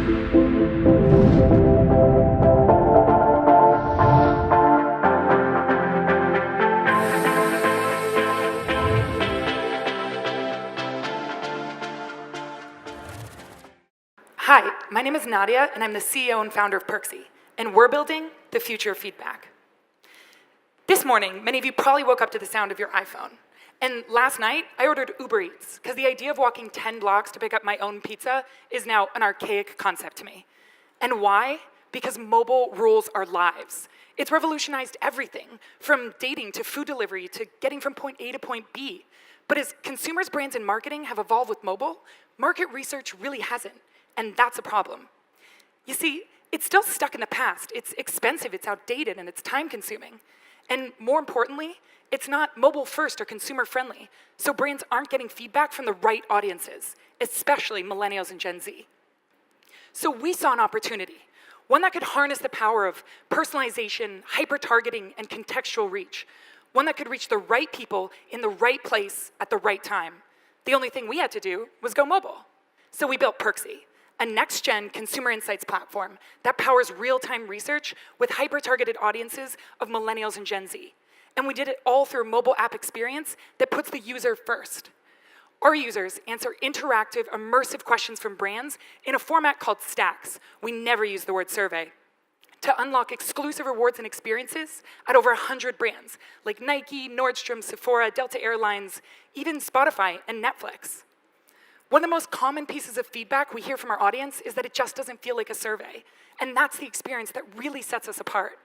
Hi, my name is Nadia, and I'm the CEO and founder of Perksy, and we're building the future of feedback. This morning, many of you probably woke up to the sound of your iPhone. And last night, I ordered Uber Eats, because the idea of walking 10 blocks to pick up my own pizza is now an archaic concept to me. And why? Because mobile rules our lives. It's revolutionized everything, from dating to food delivery to getting from point A to point B. But as consumers, brands, and marketing have evolved with mobile, market research really hasn't. And that's a problem. You see, it's still stuck in the past. It's expensive, it's outdated, and it's time-consuming. And more importantly, it's not mobile-first or consumer-friendly, so brands aren't getting feedback from the right audiences, especially millennials and Gen Z. So we saw an opportunity, one that could harness the power of personalization, hyper-targeting, and contextual reach, one that could reach the right people in the right place at the right time. The only thing we had to do was go mobile. So we built Perksy, a next-gen consumer insights platform that powers real-time research with hyper-targeted audiences of millennials and Gen Z. And we did it all through a mobile app experience that puts the user first. Our users answer interactive, immersive questions from brands in a format called stacks. We never use the word survey. To unlock exclusive rewards and experiences at over 100 brands, like Nike, Nordstrom, Sephora, Delta Airlines, even Spotify and Netflix. One of the most common pieces of feedback we hear from our audience is that it just doesn't feel like a survey. And that's the experience that really sets us apart.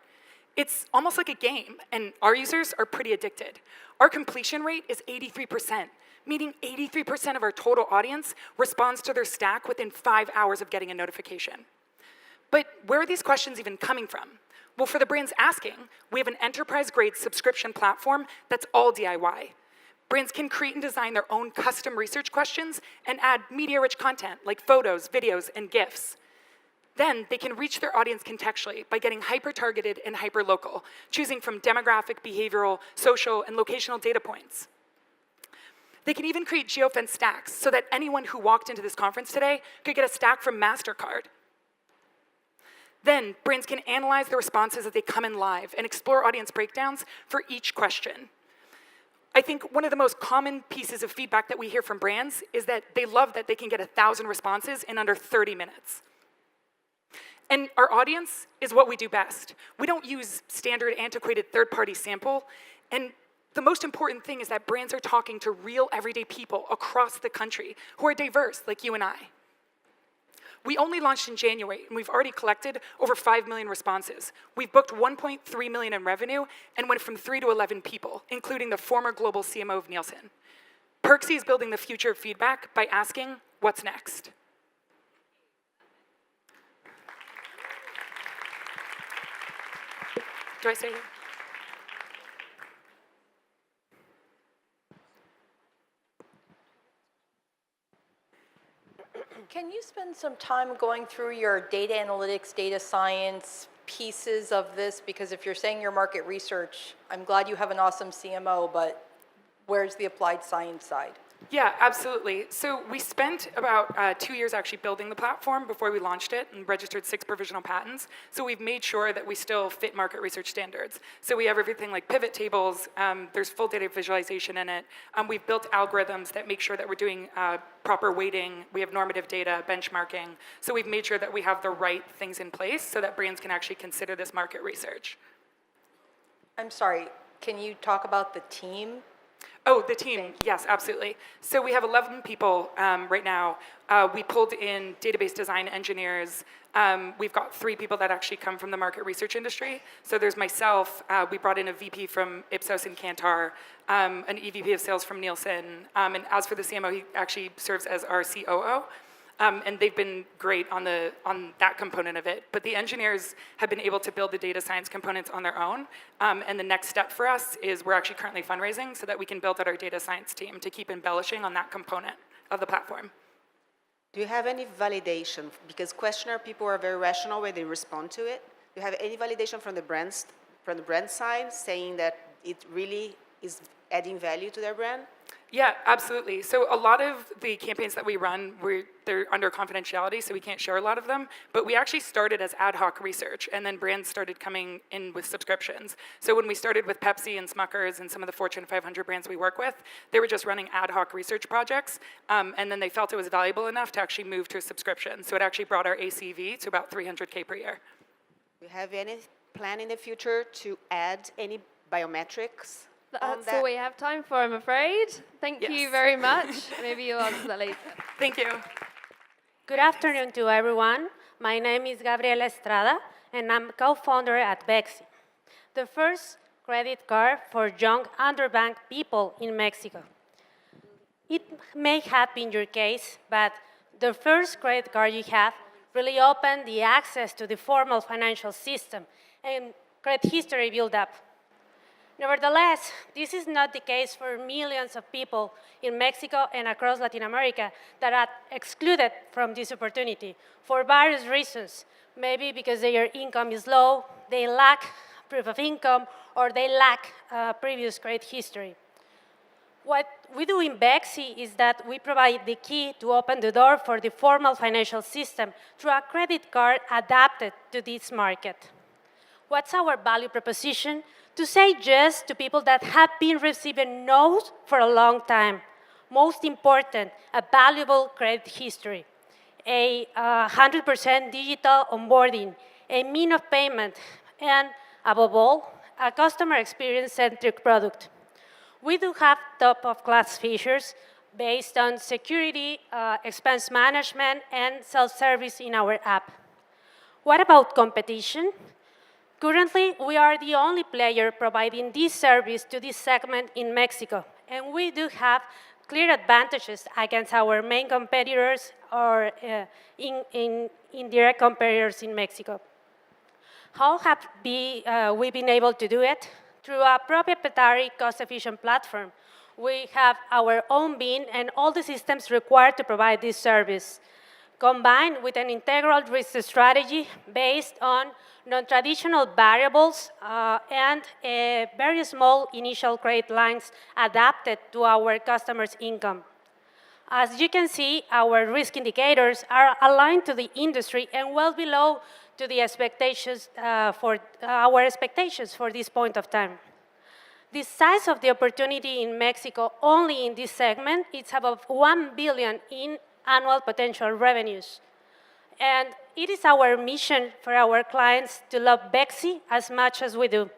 It's almost like a game, and our users are pretty addicted. Our completion rate is 83%, meaning 83% of our total audience responds to their stack within 5 hours of getting a notification. But where are these questions even coming from? Well, for the brands asking, we have an enterprise-grade subscription platform that's all DIY. Brands can create and design their own custom research questions and add media-rich content like photos, videos, and GIFs. Then they can reach their audience contextually by getting hyper-targeted and hyper-local, choosing from demographic, behavioral, social, and locational data points. They can even create geofence stacks so that anyone who walked into this conference today could get a stack from Mastercard. Then brands can analyze the responses as they come in live and explore audience breakdowns for each question. I think one of the most common pieces of feedback that we hear from brands is that they love that they can get 1,000 responses in under 30 minutes. And our audience is what we do best. We don't use standard, antiquated third-party sample. And the most important thing is that brands are talking to real, everyday people across the country who are diverse, like you and I. We only launched in January, and we've already collected over 5 million responses. We've booked 1.3 million in revenue and went from 3 to 11 people, including the former global CMO of Nielsen. Perksy is building the future of feedback by asking, what's next? Do I stay here? Can you spend some time going through your data analytics, data science pieces of this? Because if you're saying your market research, I'm glad you have an awesome CMO, but where's the applied science side? Yeah, absolutely. So we spent about 2 years actually building the platform before we launched it and registered 6 provisional patents. So we've made sure that we still fit market research standards. So we have everything like pivot tables, there's full data visualization in it. We've built algorithms that make sure that we're doing proper weighting. We have normative data, benchmarking. So we've made sure that we have the right things in place so that brands can actually consider this market research. I'm sorry, can you talk about the team? Oh, the team, yes, absolutely. So we have 11 people right now. We pulled in database design engineers. We've got 3 people that actually come from the market research industry. So there's myself. We brought in a VP from Ipsos and Kantar, an EVP of sales from Nielsen. And as for the CMO, he actually serves as our COO. And they've been great on that component of it. But the engineers have been able to build the data science components on their own. And the next step for us is we're actually currently fundraising so that we can build out our data science team to keep embellishing on that component of the platform. Do you have any validation? Because questionnaire people are very rational when they respond to it. Do you have any validation from the brand side saying that it really is adding value to their brand? Yeah, absolutely. So a lot of the campaigns that we run, they're under confidentiality, so we can't share a lot of them. But we actually started as ad hoc research, and then brands started coming in with subscriptions. So when we started with Pepsi and Smuckers and some of the Fortune 500 brands we work with, they were just running ad hoc research projects, and then they felt it was valuable enough to actually move to a subscription. So it actually brought our ACV to about $300K per year. Do you have any plan in the future to add any biometrics? That's all we have time for, I'm afraid. Thank you Yes. very much. Maybe you'll answer that later. Thank you. Good afternoon to everyone. My name is Gabriela Estrada, and I'm co-founder at Vexi, the first credit card for young underbanked people in Mexico. It may have been your case, but the first credit card you have really opened the access to the formal financial system and credit history build-up. Nevertheless, this is not the case for millions of people in Mexico and across Latin America that are excluded from this opportunity for various reasons. Maybe because their income is low, they lack proof of income, or they lack previous credit history. What we do in Vexi is that we provide the key to open the door for the formal financial system through a credit card adapted to this market. What's our value proposition? To say yes to people that have been receiving no's for a long time. Most important, a valuable credit history, a 100% digital onboarding, a mean of payment, and above all, a customer experience-centric product. We do have top-of-class features based on security, expense management, and self-service in our app. What about competition? Currently, we are the only player providing this service to this segment in Mexico, and we do have clear advantages against our main competitors or indirect competitors in Mexico. How have we been able to do it? Through a proprietary cost-efficient platform. We have our own BIN and all the systems required to provide this service, combined with an integral risk strategy based on non-traditional variables and very small initial credit lines adapted to our customers' income. As you can see, our risk indicators are aligned to the industry and well below to the expectations for our expectations for this point of time. The size of the opportunity in Mexico only in this segment is above $1 billion in annual potential revenues. And it is our mission for our clients to love Vexi as much as we do.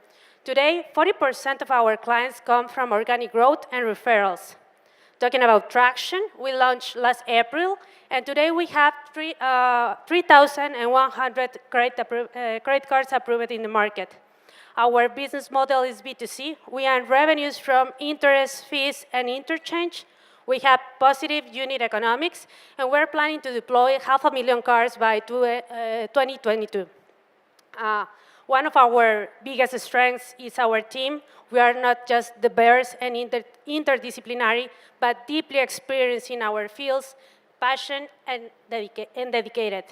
Today, 40% of our clients come from organic growth and referrals. Talking about traction, we launched last April, and today we have 3,100 credit cards approved in the market. Our business model is B2C. We earn revenues from interest, fees, and interchange. We have positive unit economics, and we're planning to deploy 500,000 cards by 2022. One of our biggest strengths is our team. We are not just diverse and interdisciplinary, but deeply experienced in our fields, passion, and dedicated.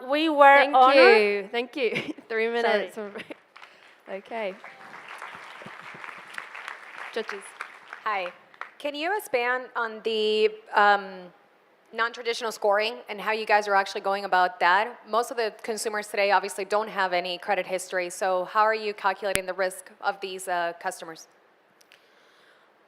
We were honored. Thank you. 3 minutes. Okay. Judges. Hi. Can you expand on the non-traditional scoring and how you guys are actually going about that? Most of the consumers today obviously don't have any credit history, so how are you calculating the risk of these customers?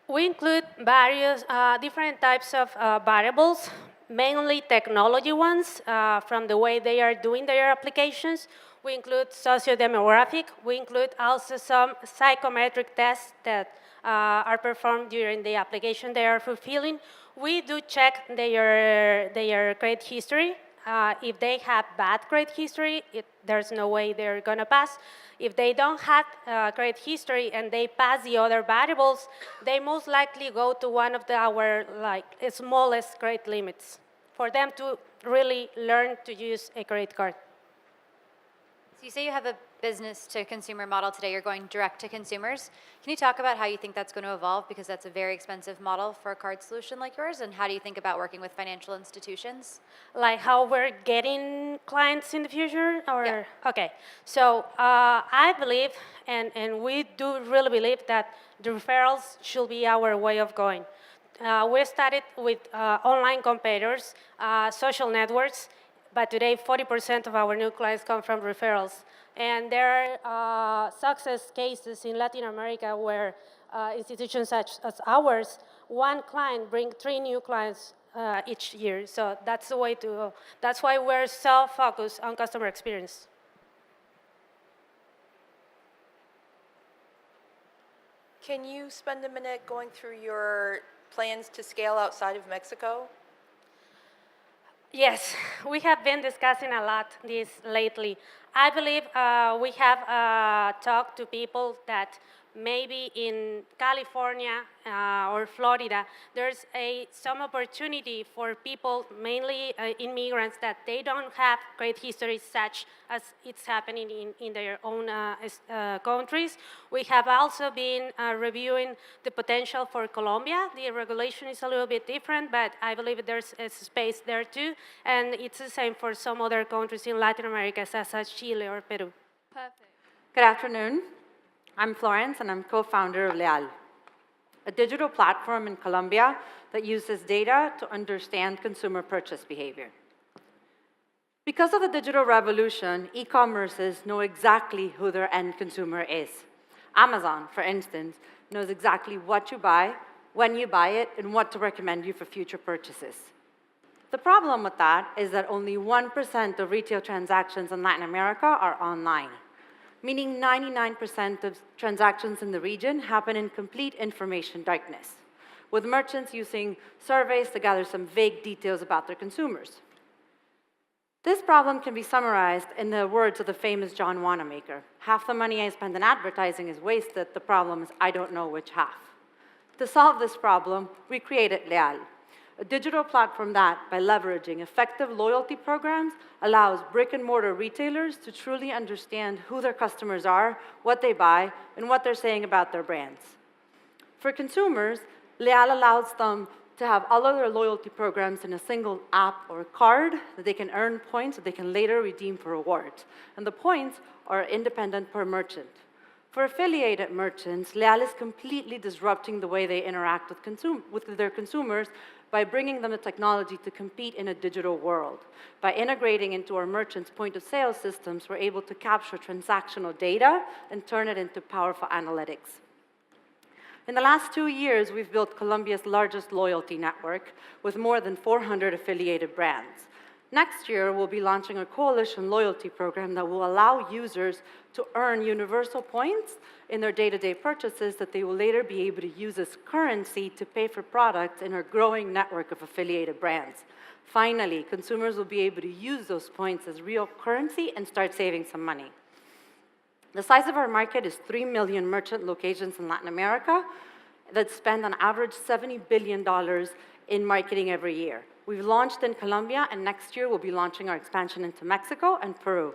We include various different types of variables, mainly technology ones, from the way they are doing their applications. We include socio-demographic. We include also some psychometric tests that are performed during the application they are fulfilling. We do check their credit history. If they have bad credit history, there's no way they're going to pass. If they don't have credit history and they pass the other variables, they most likely go to one of our smallest credit limits for them to really learn to use a credit card. So you say you have a business to consumer model today, you're going direct to consumers. Can you talk about how you think that's going to evolve? Because that's a very expensive model for a card solution like yours. And how do you think about working with financial institutions? Like how we're getting clients in the future? Or Yeah. Okay, so I believe, and we do really believe that the referrals should be our way of going. We started with online competitors, social networks, but today 40% of our new clients come from referrals. And there are success cases in Latin America where institutions such as ours, one client brings 3 new clients each year. So that's the way to go. That's why we're so focused on customer experience. Can you spend a minute going through your plans to scale outside of Mexico? Yes, we have been discussing a lot this lately. I believe we have talked to people that maybe in California or Florida, there's some opportunity for people, mainly immigrants, that they don't have great histories such as it's happening in their own countries. We have also been reviewing the potential for Colombia. The regulation is a little bit different, but I believe there's a space there too. And it's the same for some other countries in Latin America, such as Chile or Peru. Perfect. Good afternoon. I'm Florence, and I'm co-founder of Leal, a digital platform in Colombia that uses data to understand consumer purchase behavior. Because of the digital revolution, e-commerces know exactly who their end consumer is. Amazon, for instance, knows exactly what you buy, when you buy it, and what to recommend you for future purchases. The problem with that is that only 1% of retail transactions in Latin America are online, meaning 99% of transactions in the region happen in complete information darkness, with merchants using surveys to gather some vague details about their consumers. This problem can be summarized in the words of the famous John Wanamaker: "Half the money I spend on advertising is wasted. The problem is I don't know which half." To solve this problem, we created Leal, a digital platform that, by leveraging effective loyalty programs, allows brick-and-mortar retailers to truly understand who their customers are, what they buy, and what they're saying about their brands. For consumers, Leal allows them to have all of their loyalty programs in a single app or card that they can earn points that they can later redeem for rewards. And the points are independent per merchant. For affiliated merchants, Leal is completely disrupting the way they interact with their consumers by bringing them the technology to compete in a digital world. By integrating into our merchants' point-of-sale systems, we're able to capture transactional data and turn it into powerful analytics. In the last 2 years, we've built Colombia's largest loyalty network with more than 400 affiliated brands. Next year, we'll be launching a coalition loyalty program that will allow users to earn universal points in their day-to-day purchases that they will later be able to use as currency to pay for products in our growing network of affiliated brands. Finally, consumers will be able to use those points as real currency and start saving some money. The size of our market is 3 million merchant locations in Latin America that spend on average $70 billion in marketing every year. We've launched in Colombia, and next year we'll be launching our expansion into Mexico and Peru.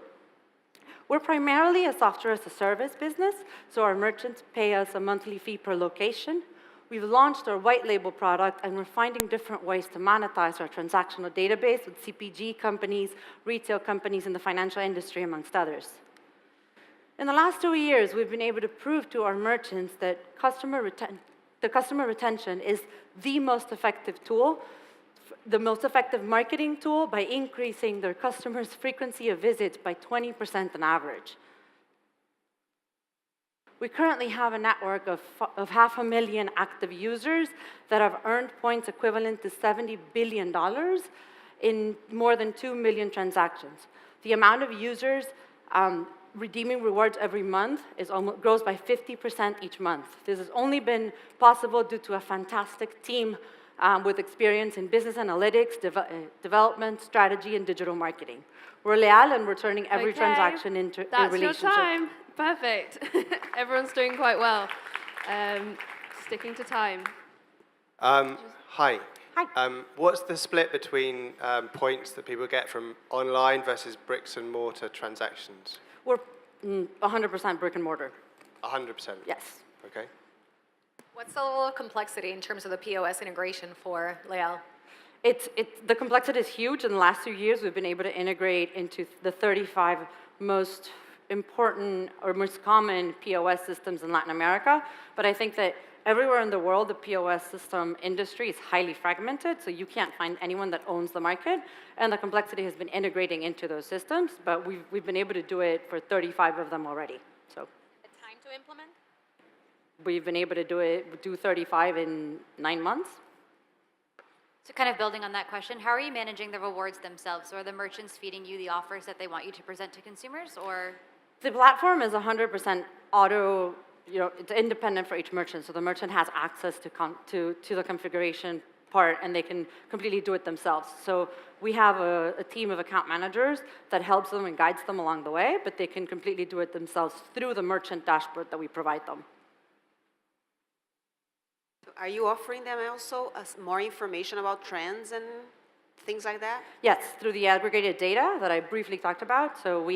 We're primarily a software-as-a-service business, so our merchants pay us a monthly fee per location. We've launched our white label product, and we're finding different ways to monetize our transactional database with CPG companies, retail companies in the financial industry, amongst others. In the last 2 years, we've been able to prove to our merchants that customer retention is the most effective tool, the most effective marketing tool, by increasing their customers' frequency of visits by 20% on average. We currently have a network of 500,000 active users that have earned points equivalent to $70 billion in more than 2 million transactions. The amount of users redeeming rewards every month grows by 50% each month. This has only been possible due to a fantastic team with experience in business analytics, development, strategy, and digital marketing. We're Leal, and we're turning every transaction into a relationship. That's your time. Perfect. Everyone's doing quite well. Sticking to time. Hi. What's the split between points that people get from online versus bricks and mortar transactions? We're 100% brick and mortar. 100%? Yes. Okay. What's the level of complexity in terms of the POS integration for Leal? The complexity is huge. In the last 2 years, we've been able to integrate into the 35 most important or most common POS systems in Latin America. But I think that everywhere in the world, the POS system industry is highly fragmented, so you can't find anyone that owns the market. And the complexity has been integrating into those systems, but we've been able to do it for 35 of them already. So The time to implement? we've been able to do 35 in 9 months. So kind of building on that question, how are you managing the rewards themselves? Are the merchants feeding you the offers that they want you to present to consumers, or? The platform is 100% auto, it's independent for each merchant. So the merchant has access to the configuration part, and they can completely do it themselves. So we have a team of account managers that helps them and guides them along the way, but they can completely do it themselves through the merchant dashboard that we provide them. Are you offering them also more information about trends and things like that? Yes, through the aggregated data that I briefly talked about. So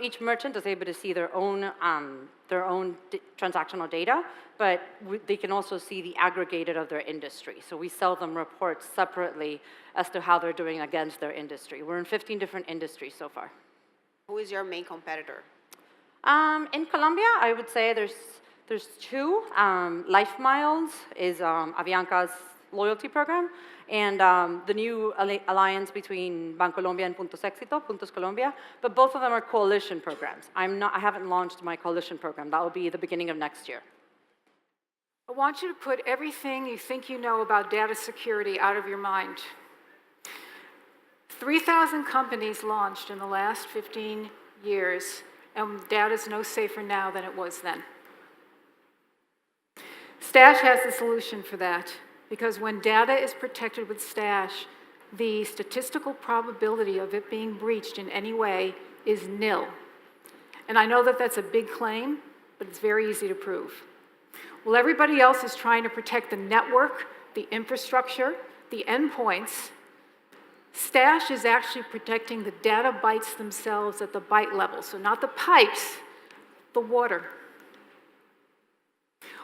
each merchant is able to see their own transactional data, but they can also see the aggregated of their industry. So we sell them reports separately as to how they're doing against their industry. We're in 15 different industries so far. Who is your main competitor? In Colombia, I would say there's two. Life Miles is Avianca's loyalty program, and the new alliance between Bancolombia and Puntos Colombia, but both of them are coalition programs. I haven't launched my coalition program. That will be the beginning of next year. I want you to put everything you think you know about data security out of your mind. 3,000 companies launched in the last 15 years, and data is no safer now than it was then. Stash has the solution for that, because when data is protected with Stash, the statistical probability of it being breached in any way is nil. And I know that that's a big claim, but it's very easy to prove. While everybody else is trying to protect the network, the infrastructure, the endpoints, Stash is actually protecting the data bytes themselves at the byte level. So not the pipes, the water.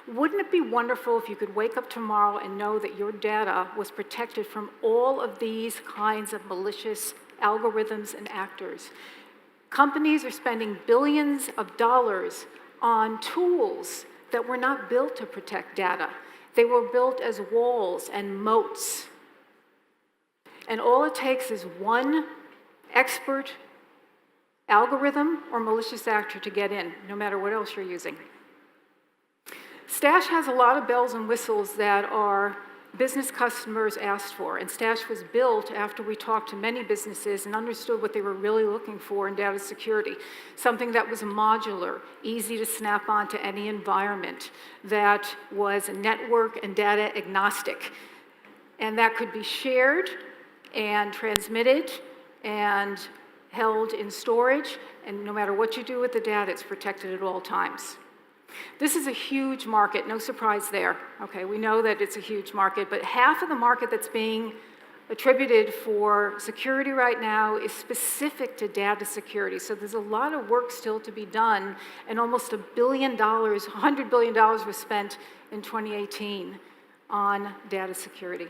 Wouldn't it be wonderful if you could wake up tomorrow and know that your data was protected from all of these kinds of malicious algorithms and actors? Companies are spending billions of dollars on tools that were not built to protect data. They were built as walls and moats. And all it takes is one expert algorithm or malicious actor to get in, no matter what else you're using. Stash has a lot of bells and whistles that our business customers asked for, and Stash was built after we talked to many businesses and understood what they were really looking for in data security. Something that was modular, easy to snap onto any environment, that was network and data agnostic, and that could be shared and transmitted and held in storage, and no matter what you do with the data, it's protected at all times. This is a huge market, no surprise there. Okay, we know that it's a huge market, but half of the market that's being attributed for security right now is specific to data security. So there's a lot of work still to be done, and almost $100 billion was spent in 2018 on data security.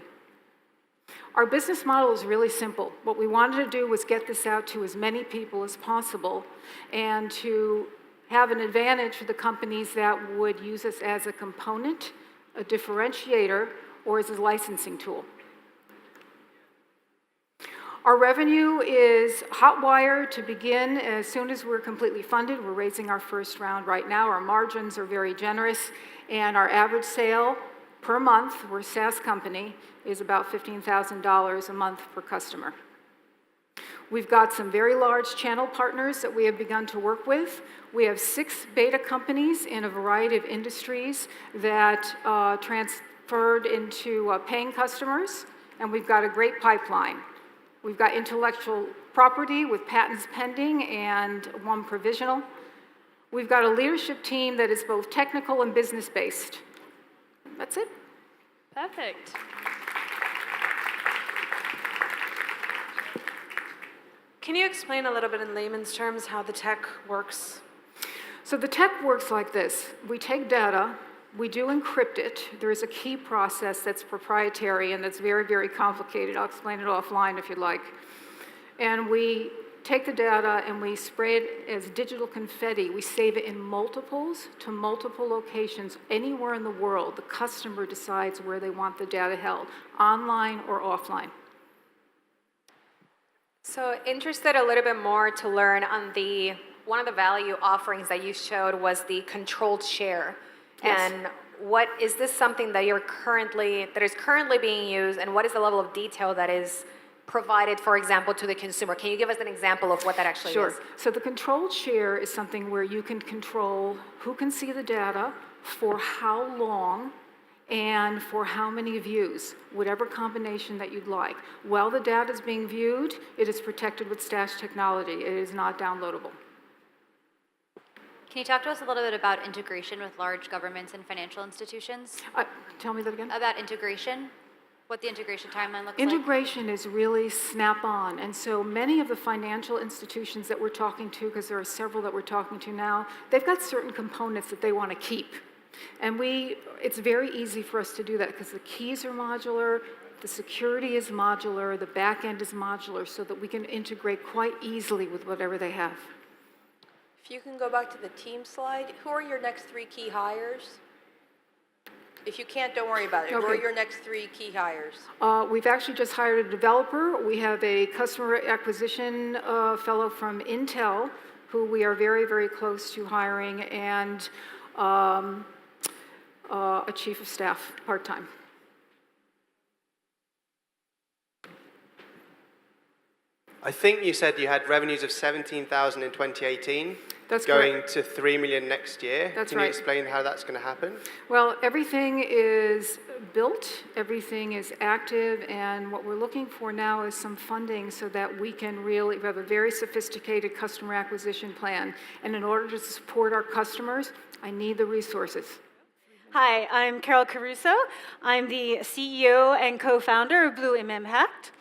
Our business model is really simple. What we wanted to do was get this out to as many people as possible and to have an advantage for the companies that would use us as a component, a differentiator, or as a licensing tool. Our revenue is hot-wired to begin as soon as we're completely funded. We're raising our first round right now. Our margins are very generous, and our average sale per month, we're a SaaS company, is about $15,000 a month per customer. We've got some very large channel partners that we have begun to work with. We have 6 beta companies in a variety of industries that transferred into paying customers, and we've got a great pipeline. We've got intellectual property with patents pending and 1 provisional. We've got a leadership team that is both technical and business-based. That's it. Perfect. Can you explain a little bit in layman's terms how the tech works? So the tech works like this. We take data, we do encrypt it. There is a key process that's proprietary and that's very, very complicated. I'll explain it offline if you'd like. And we take the data and we spray it as digital confetti. We save it in multiples to multiple locations anywhere in the world. The customer decides where they want the data held, online or offline. So interested a little bit more to learn on one of the value offerings that you showed was the controlled share. Yes. And is this something that is currently being used, and what is the level of detail that is provided, for example, to the consumer? Can you give us an example of what that actually is? Sure. So the controlled share is something where you can control who can see the data, for how long, and for how many views, whatever combination that you'd like. While the data is being viewed, it is protected with stash technology. It is not downloadable. Can you talk to us a little bit about integration with large governments and financial institutions? Tell me that again. About integration, what the integration timeline looks like? Integration is really snap-on, and so many of the financial institutions that we're talking to, because there are several that we're talking to now, they've got certain components that they want to keep. And it's very easy for us to do that because the keys are modular, the security is modular, the back end is modular, so that we can integrate quite easily with whatever they have. If you can go back to the team slide, who are your next 3 key hires? If you can't, don't worry about it. Okay. Who are your next 3 key hires? We've actually just hired a developer. We have a customer acquisition fellow from Intel, who we are very, very close to hiring, and a chief of staff, part-time. I think you said you had revenues of 17,000 in 2018. That's going correct. to 3 million next year. That's Can right. you explain how that's going to happen? Well, everything is built, everything is active, and what we're looking for now is some funding so that we have a very sophisticated customer acquisition plan. And in order to support our customers, I need the resources. Hi, I'm Carol Caruso. I'm the CEO and co-founder of Bloom Impact.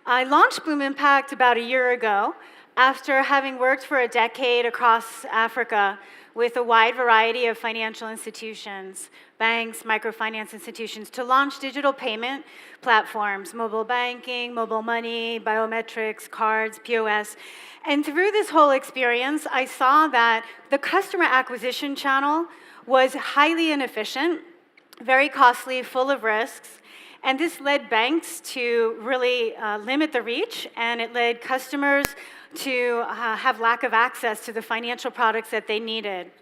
I launched Bloom Impact about a year ago after having worked for a decade across Africa with a wide variety of financial institutions, banks, microfinance institutions, to launch digital payment platforms, mobile banking, mobile money, biometrics, cards, POS. And through this whole experience, I saw that the customer acquisition channel was highly inefficient, very costly, full of risks, and this led banks to really limit the reach, and it led customers to have lack of access to the financial products that they needed.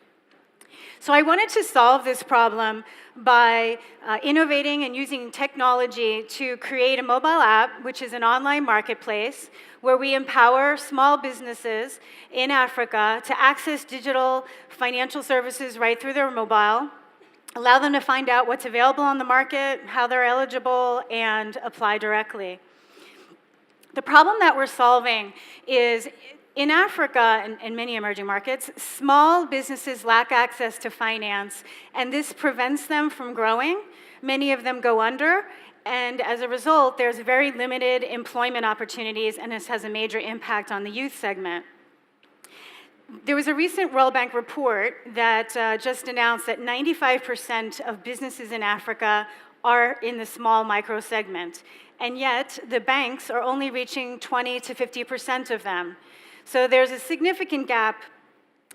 So I wanted to solve this problem by innovating and using technology to create a mobile app, which is an online marketplace, where we empower small businesses in Africa to access digital financial services right through their mobile, allow them to find out what's available on the market, how they're eligible, and apply directly. The problem that we're solving is in Africa and many emerging markets, small businesses lack access to finance, and this prevents them from growing. Many of them go under, and as a result, there's very limited employment opportunities, and this has a major impact on the youth segment. There was a recent World Bank report that just announced that 95% of businesses in Africa are in the small micro segment, and yet the banks are only reaching 20 to 50% of them. So there's a significant gap,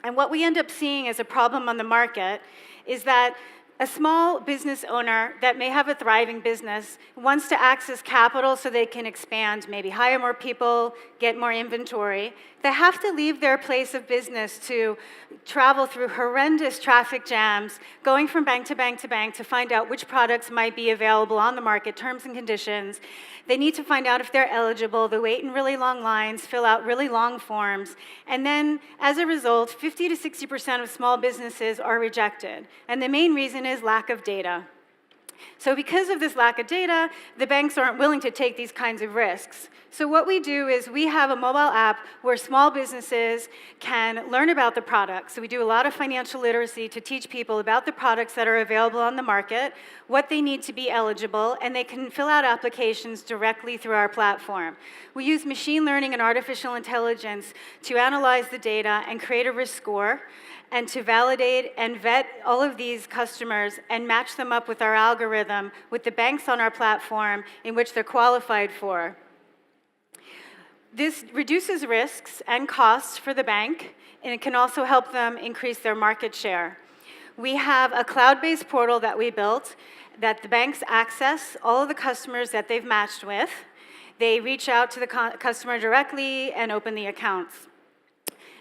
and what we end up seeing as a problem on the market is that a small business owner that may have a thriving business wants to access capital so they can expand, maybe hire more people, get more inventory. They have to leave their place of business to travel through horrendous traffic jams, going from bank to bank to bank to find out which products might be available on the market, terms and conditions. They need to find out if they're eligible. They wait in really long lines, fill out really long forms, and then, as a result, 50 to 60% of small businesses are rejected. And the main reason is lack of data. So because of this lack of data, the banks aren't willing to take these kinds of risks. So what we do is we have a mobile app where small businesses can learn about the products. So we do a lot of financial literacy to teach people about the products that are available on the market, what they need to be eligible, and they can fill out applications directly through our platform. We use machine learning and artificial intelligence to analyze the data and create a risk score, and to validate and vet all of these customers and match them up with our algorithm with the banks on our platform in which they're qualified for. This reduces risks and costs for the bank, and it can also help them increase their market share. We have a cloud-based portal that we built that the banks access all of the customers that they've matched with. They reach out to the customer directly and open the accounts.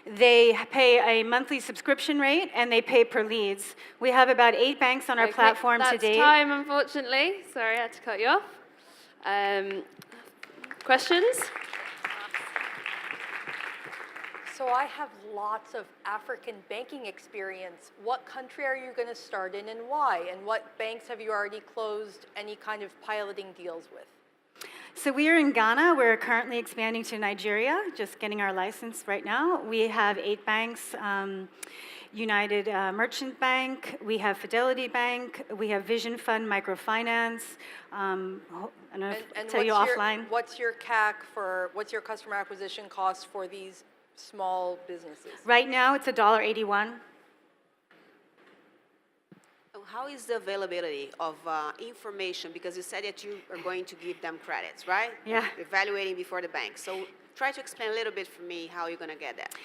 They pay a monthly subscription rate, and they pay per leads. We have about 8 banks on our platform to date. That's time, unfortunately. Sorry, I had to cut you off. Questions? So I have lots of African banking experience. What country are you going to start in and why? And what banks have you already closed any kind of piloting deals with? So we are in Ghana. We're currently expanding to Nigeria, just getting our license right now. We have 8 banks, United Merchant Bank, we have Fidelity Bank, we have Vision Fund Microfinance. I'm going to tell you offline. What's your CAC for, what's your customer acquisition cost for these small businesses? Right now, it's $1.81. How is the availability of information? Because you said that you are going to give them credits, right? Yeah. Evaluating before the bank. So try to explain a little bit for me how you're going to get that.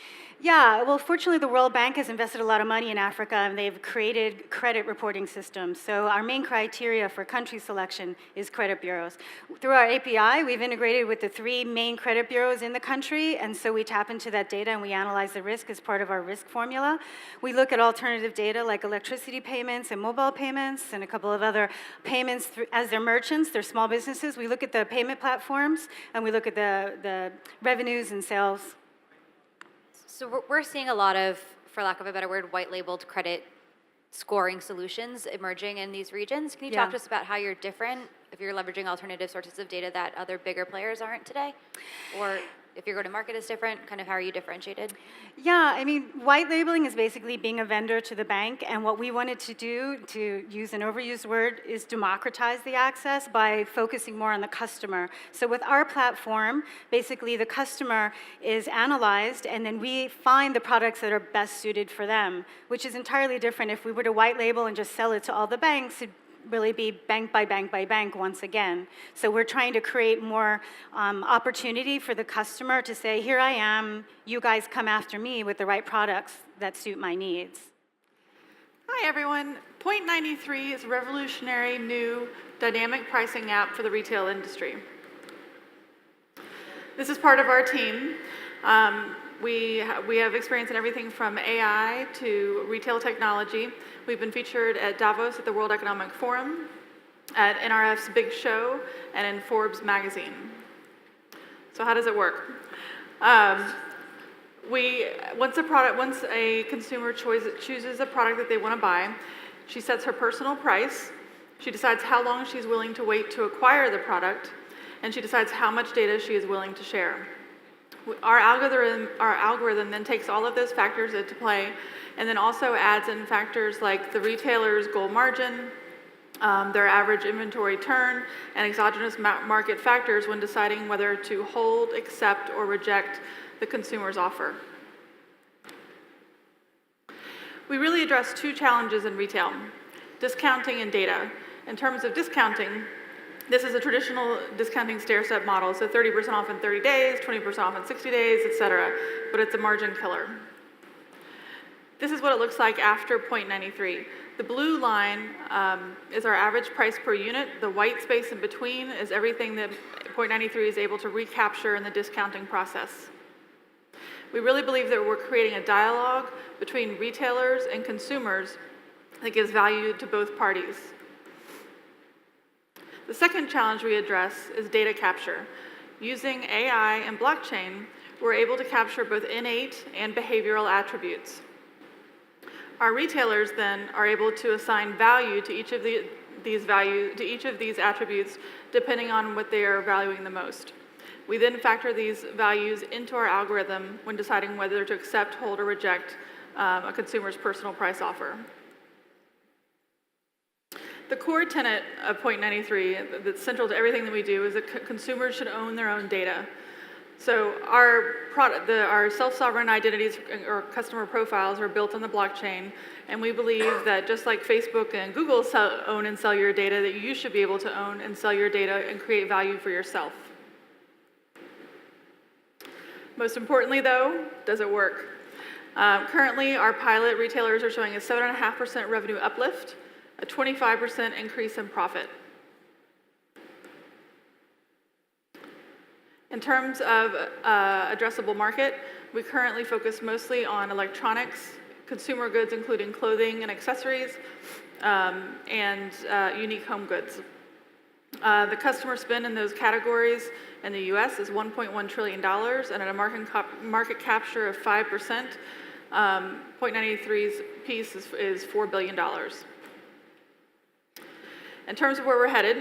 Yeah, well, fortunately, the World Bank has invested a lot of money in Africa, and they've created credit reporting systems. So our main criteria for country selection is credit bureaus. Through our API, we've integrated with the 3 main credit bureaus in the country, and so we tap into that data and we analyze the risk as part of our risk formula. We look at alternative data like electricity payments and mobile payments and a couple of other payments as they're merchants, they're small businesses. We look at the payment platforms, and we look at the revenues and sales. So we're seeing a lot of, for lack of a better word, white-labeled credit scoring solutions emerging in these regions. Can you talk to us about how you're different, if you're leveraging alternative sources of data that other bigger players aren't today? Or if your go-to-market is different, kind of how are you differentiated? Yeah, I mean, white labeling is basically being a vendor to the bank, and what we wanted to do, to use an overused word, is democratize the access by focusing more on the customer. So with our platform, basically the customer is analyzed, and then we find the products that are best suited for them, which is entirely different. If we were to white label and just sell it to all the banks, it'd really be bank by bank by bank once again. So we're trying to create more opportunity for the customer to say, here I am, you guys come after me with the right products that suit my needs. Hi everyone. Point93 is a revolutionary new dynamic pricing app for the retail industry. This is part of our team. We have experience in everything from AI to retail technology. We've been featured at Davos at the World Economic Forum, at NRF's Big Show, and in Forbes magazine. So how does it work? Once a consumer chooses a product that they want to buy, she sets her personal price, she decides how long she's willing to wait to acquire the product, and she decides how much data she is willing to share. Our algorithm then takes all of those factors into play and then also adds in factors like the retailer's goal margin, their average inventory turn, and exogenous market factors when deciding whether to hold, accept, or reject the consumer's offer. We really address 2 challenges in retail: discounting and data. In terms of discounting, this is a traditional discounting stair-step model, so 30% off in 30 days, 20% off in 60 days, etc., but it's a margin killer. This is what it looks like after Point93. The blue line is our average price per unit. The white space in between is everything that Point93 is able to recapture in the discounting process. We really believe that we're creating a dialogue between retailers and consumers that gives value to both parties. The second challenge we address is data capture. Using AI and blockchain, we're able to capture both innate and behavioral attributes. Our retailers then are able to assign value to each of the these values, to each of these attributes, depending on what they are valuing the most. We then factor these values into our algorithm when deciding whether to accept, hold, or reject a consumer's personal price offer. The core tenet of point 93 that's central to everything that we do is that consumers should own their own data. So our self-sovereign identities or customer profiles are built on the blockchain, and we believe that just like Facebook and Google own and sell your data, that you should be able to own and sell your data and create value for yourself. Most importantly, though, does it work? Currently, our pilot retailers are showing a 7.5% revenue uplift, a 25% increase in profit. In terms of addressable market, we currently focus mostly on electronics, consumer goods including clothing and accessories, and unique home goods. The customer spend in those categories in the US is $1.1 trillion, and at a market capture of 5%, point 93's piece is $4 billion. In terms of where we're headed,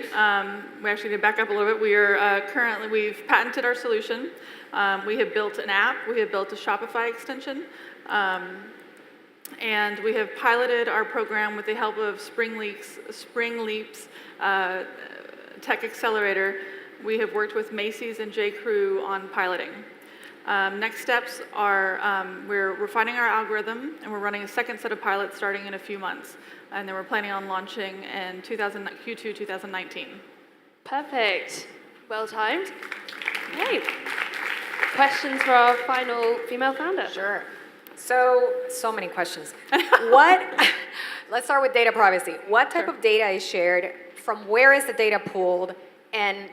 we actually need to back up a little bit. We are we've patented our solution. We have built an app. We have built a Shopify extension. And we have piloted our program with the help of Spring Leap's Tech Accelerator. We have worked with Macy's and J.Crew on piloting. Next steps are we're refining our algorithm, and we're running a second set of pilots starting in a few months. And then we're planning on launching in Q2 2019. Perfect. Well timed. Okay. Questions for our final female founder? Sure. So many questions. Let's start with data privacy. What type of data is shared? From where is the data pulled? And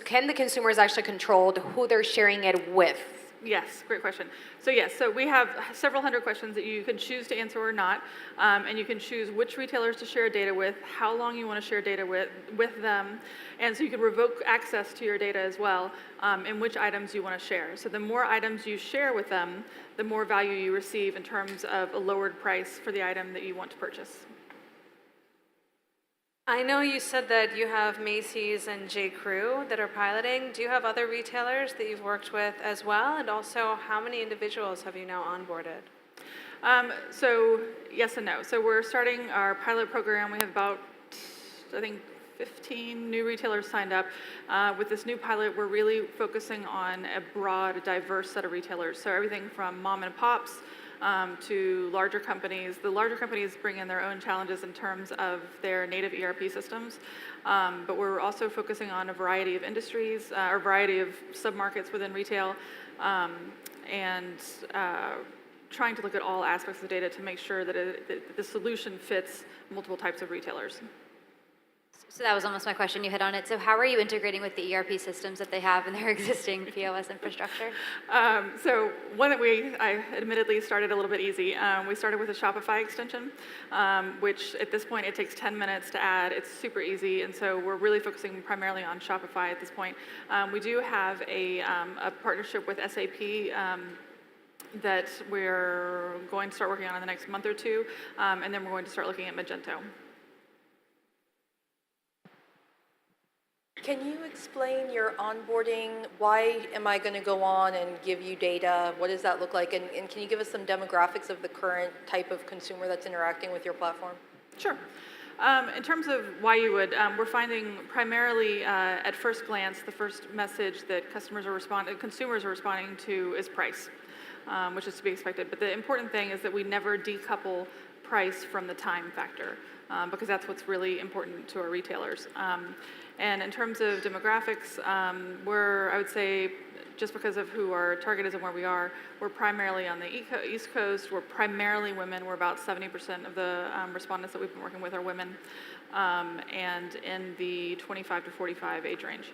can the consumers actually control who they're sharing it with? Yes, great question. So we have several hundred questions that you can choose to answer or not, and you can choose which retailers to share data with, how long you want to share data with them, and so you can revoke access to your data as well, and which items you want to share. So the more items you share with them, the more value you receive in terms of a lowered price for the item that you want to purchase. I know you said that you have Macy's and J.Crew that are piloting. Do you have other retailers that you've worked with as well? And also, how many individuals have you now onboarded? So yes and no. So we're starting our pilot program. We have about, I think, 15 new retailers signed up. With this new pilot, we're really focusing on a broad, diverse set of retailers. So everything from mom and pops to larger companies. The larger companies bring in their own challenges in terms of their native ERP systems, but we're also focusing on a variety of industries, or a variety of submarkets within retail, and trying to look at all aspects of the data to make sure that the solution fits multiple types of retailers. So that was almost my question. You hit on it. So how are you integrating with the ERP systems that they have in their existing POS infrastructure? So one that I admittedly started a little bit easy. We started with a Shopify extension, which at this point it takes 10 minutes to add. It's super easy, and so we're really focusing primarily on Shopify at this point. We do have a partnership with SAP that we're going to start working on in the next month or two, and then we're going to start looking at Magento. Can you explain your onboarding? Why am I going to go on and give you data? What does that look like? And can you give us some demographics of the current type of consumer that's interacting with your platform? Sure. In terms of why you would, we're finding primarily at first glance, the first message that consumers are responding to is price, which is to be expected. But the important thing is that we never decouple price from the time factor, because that's what's really important to our retailers. And in terms of demographics, I would say, just because of who our target is and where we are, we're primarily on the East Coast. We're primarily women. We're about 70% of the respondents that we've been working with are women, and in the 25 to 45 age range.